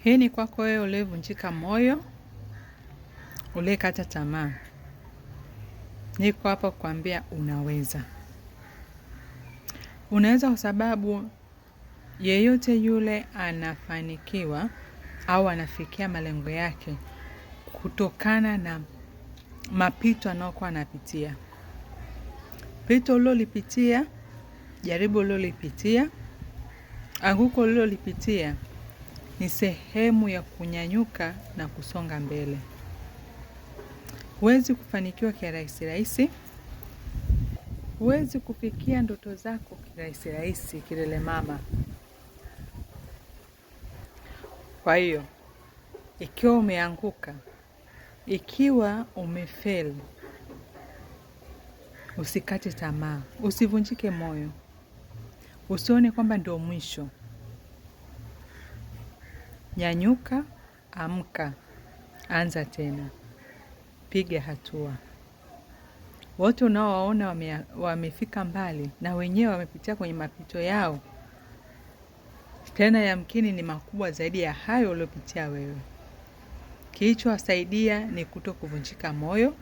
Hii ni kwako wewe uliyevunjika moyo, uliyekata tamaa. Niko hapa kukwambia unaweza. Unaweza kwa sababu yeyote yule anafanikiwa au anafikia malengo yake kutokana na mapito anayokuwa anapitia. Pito ulilolipitia, jaribu ulilolipitia, anguko ulilolipitia ni sehemu ya kunyanyuka na kusonga mbele. Huwezi kufanikiwa kirahisi rahisi. Huwezi kufikia ndoto zako kirahisi rahisi kilele mama. Kwa hiyo, ikiwa umeanguka, ikiwa umefeli, usikate tamaa, usivunjike moyo. Usione kwamba ndio mwisho. Nyanyuka, amka, anza tena. Piga hatua. Wote unaowaona wamefika mbali na wenyewe wamepitia kwenye mapito yao. Tena yamkini ni makubwa zaidi ya hayo uliopitia wewe. Kilichowasaidia ni kutokuvunjika moyo,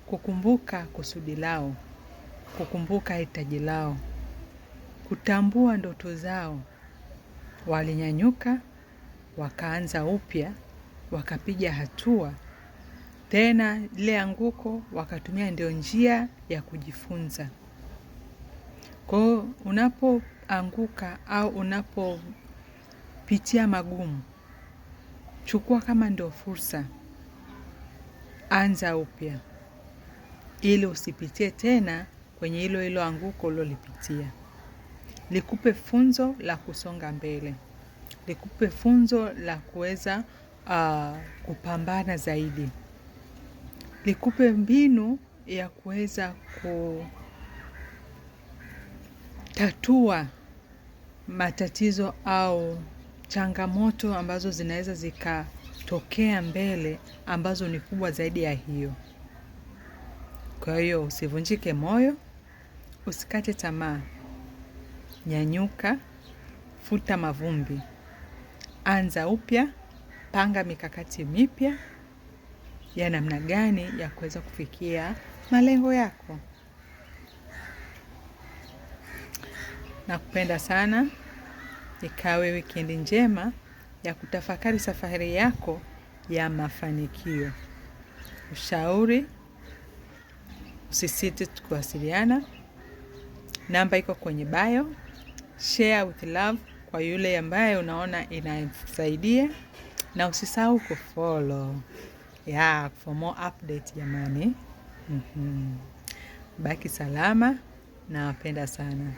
kukumbuka kusudi lao, kukumbuka hitaji lao, kutambua ndoto zao. Walinyanyuka, wakaanza upya, wakapiga hatua. Tena ile anguko wakatumia ndio njia ya kujifunza. Kwa hiyo unapoanguka au unapopitia magumu, chukua kama ndio fursa. Anza upya ili usipitie tena kwenye hilo anguko ulilolipitia. Likupe funzo la kusonga mbele. Likupe funzo la kuweza kupambana zaidi. Likupe mbinu ya kuweza kutatua matatizo au changamoto ambazo zinaweza zikatokea mbele ambazo ni kubwa zaidi ya hiyo. Kwa hiyo usivunjike moyo, usikate tamaa. Nyanyuka, futa mavumbi. Anza upya, panga mikakati mipya ya namna gani ya kuweza kufikia malengo yako. Nakupenda sana. Ikawe wikendi njema ya kutafakari safari yako ya mafanikio. Ushauri, usisite kuwasiliana. Namba iko kwenye bio. Share with love kwa yule ambaye unaona inasaidia. Na usisahau kufollow. For more update jamani. Baki salama na wapenda sana.